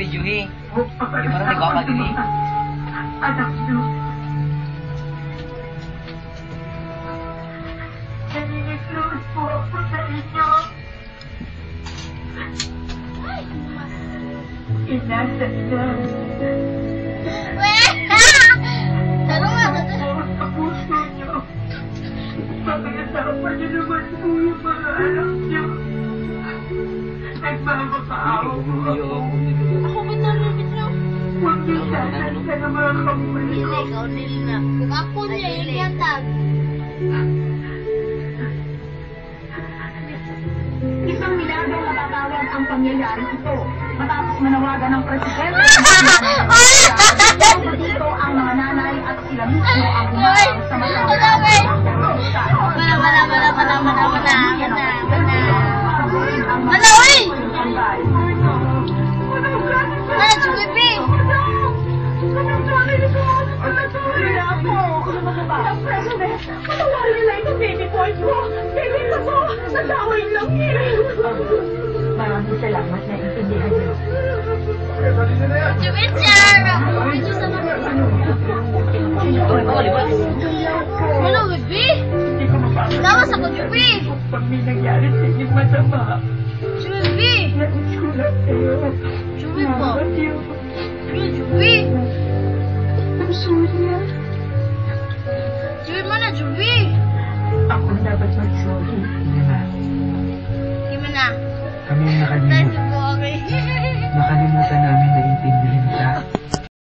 Juhi. Di ba na nagpapagili? Anak nyo. Naniniklod po ako sa inyo. Ina sa ina. Sa puso nyo. Pag-iasapan nyo naman po yung mga anak nyo. Nagmamakaawa po ako. Ako ba't nalulungkot nyo? Huwag niyo sasan sa mga kamuli ko. Ikaw nila. Kung ako niya, yung yatag. Isang milagrong matatawag ang pangyayaring ito matapos manawagan ng presidente dito ang mga nanay at sila mismo ang umarang sa Patawarin nila itong baby boy ko! Baby ko po! Nasawin lang Maraming salamat na intindihan niyo. Hello, baby! Hindi ko mapapagod. Lawas ako, baby! Pag may nangyari sa inyong masama, Baby! nagsulat kayo. Juby po. Hindi Juby! I'm sorry. Juby mo na, Juby! Ako dapat mag-sorry. Gimana? Kami yung nakalimutan.